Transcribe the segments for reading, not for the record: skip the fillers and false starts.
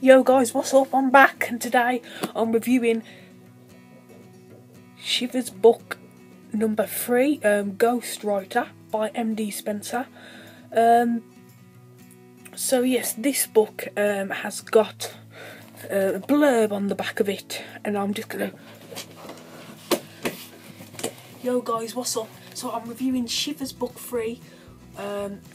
Yo guys, what's up? I'm back and today I'm reviewing Shivers book number 3, Ghostwriter by MD Spencer. So yes, this book has got a blurb on the back of it, and I'm just gonna... Yo guys, what's up? So I'm reviewing Shivers book 3.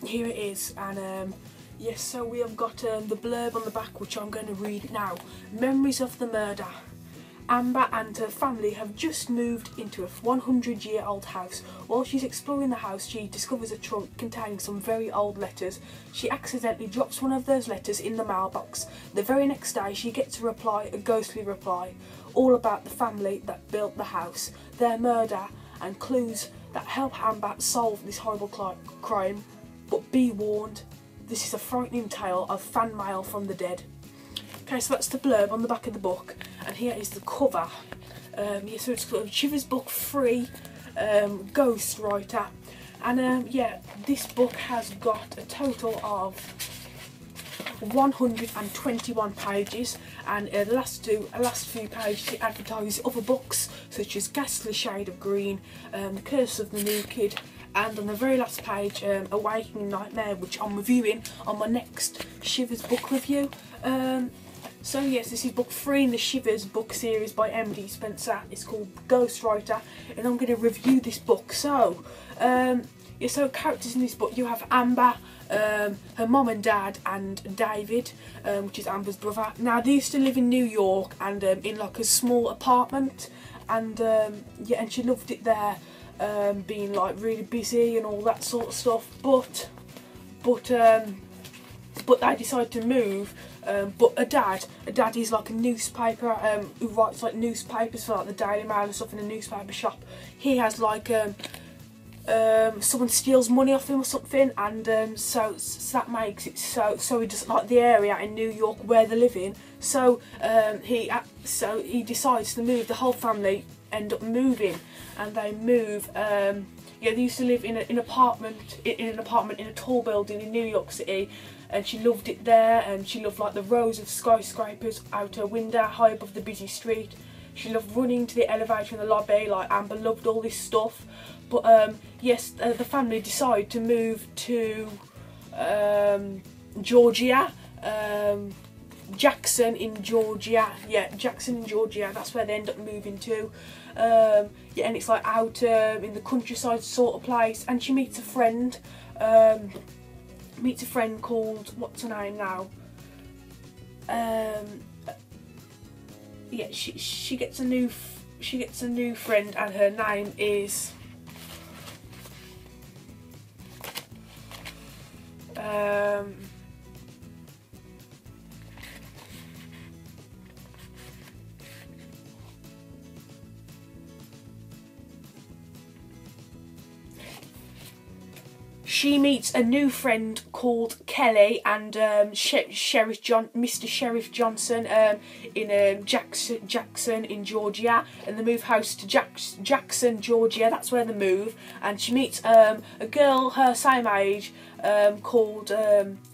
Here it is, and yes, so we have got the blurb on the back, which I'm going to read now. Memories of the murder. Amber and her family have just moved into a 100-year-old house. While she's exploring the house, she discovers a trunk containing some very old letters. She accidentally drops one of those letters in the mailbox. The very next day, she gets a reply, a ghostly reply, all about the family that built the house, their murder, and clues that help Amber solve this horrible crime. But be warned, this is a frightening tale of fan mail from the dead. Okay, so that's the blurb on the back of the book, and here is the cover. Yeah, so it's called Shivers book 3, Ghostwriter, and yeah, this book has got a total of 121 pages, and the last few pages it advertises other books such as Ghastly Shade of Green, The Curse of the New Kid, and on the very last page, Awakening Nightmare, which I'm reviewing on my next Shivers book review. So yes, this is book 3 in the Shivers book series by MD Spencer. It's called Ghostwriter, and I'm going to review this book. So, yeah, so characters in this book, you have Amber, her mum and dad, and David, which is Amber's brother. Now, they used to live in New York, and in like a small apartment, and yeah, and she loved it there, being like really busy and all that sort of stuff. But they decided to move. But a dad is like a newspaper, who writes like newspapers for like the Daily Mail and stuff in a newspaper shop. He has like someone steals money off him or something, and so that makes it so he doesn't like the area in New York where they're living. So he decides to move. The whole family end up moving, and they move. Yeah, they used to live in an apartment in a tall building in New York City, and she loved it there, and she loved like the rows of skyscrapers out her window high above the busy street. She loved running to the elevator in the lobby, like Amber loved all this stuff. But yes, the family decide to move to Georgia, Jackson in Georgia. Yeah, Jackson in Georgia, that's where they end up moving to. Yeah, and it's like out in the countryside sort of place, and she meets a friend. Called, what's her name now? Yeah, she gets a new friend, and her name is she meets a new friend called Kelly, and Mr. Sheriff Johnson in Jackson in Georgia, and they move house to Jackson, Georgia. That's where they move, and she meets a girl her same age called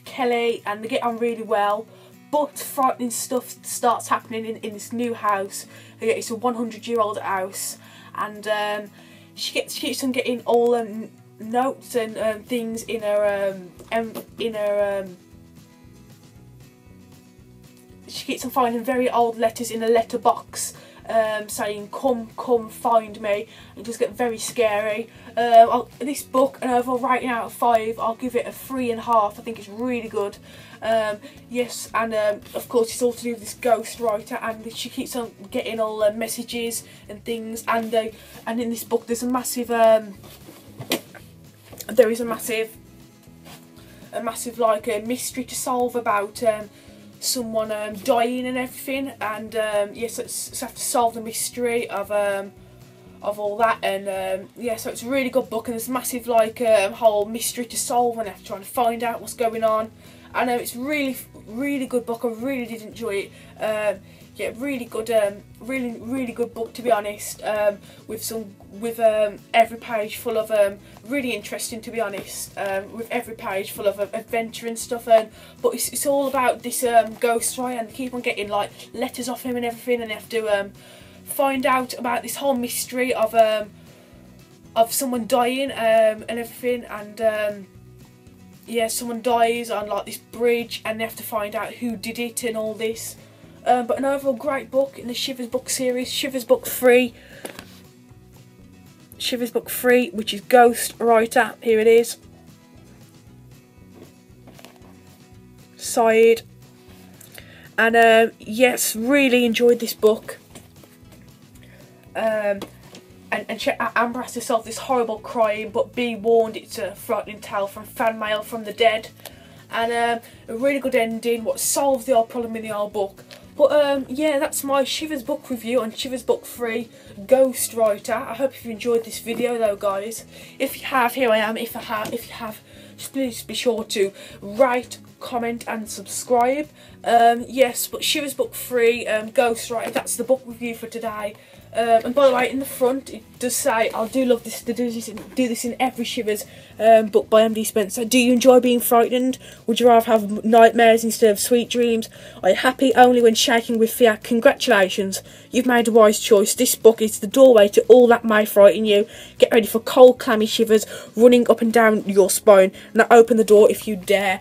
Kelly, and they get on really well. But frightening stuff starts happening in this new house. It's a 100-year-old house, and she keeps on getting all notes and things in her she keeps on finding very old letters in a letterbox, saying come find me. It does get very scary. This book, an overall rating out of 5, I'll give it a 3.5. I think it's really good. Yes, and of course it's all to do with this ghostwriter, and she keeps on getting all messages and things, and in this book there's a massive like a mystery to solve about someone dying and everything, and yes, so have to solve the mystery of all that, and yeah, so it's a really good book, and there's a massive like whole mystery to solve, and I have to try and find out what's going on, and it's really good book. I really did enjoy it. Yeah, really good, really good book, to be honest. With every page full of really interesting, to be honest. With every page full of adventure and stuff. But it's all about this ghostwriter, and they keep on getting like letters off him and everything, and they have to find out about this whole mystery of someone dying and everything, and yeah, someone dies on like this bridge, and they have to find out who did it and all this. But an overall great book in the Shivers book series. Shivers book 3. Shivers book 3, which is Ghostwriter. Here it is. Side. And yes, really enjoyed this book. And Amber has to solve this horrible crime, but be warned, it's a frightening tale from fan mail from the dead. And a really good ending, what solves the old problem in the old book. But yeah, that's my Shivers book review on Shivers book 3, Ghostwriter. I hope you've enjoyed this video though, guys. If you have, here I am. If you have, just please be sure to rate, comment and subscribe. Yes, but Shivers book 3, Ghostwriter, that's the book review for today. And by the way, in the front it does say, I do love this to do this in every Shivers book by MD Spencer. Do you enjoy being frightened? Would you rather have nightmares instead of sweet dreams? Are you happy only when shaking with fear? Congratulations, you've made a wise choice. This book is the doorway to all that may frighten you. Get ready for cold, clammy shivers running up and down your spine. Now open the door if you dare.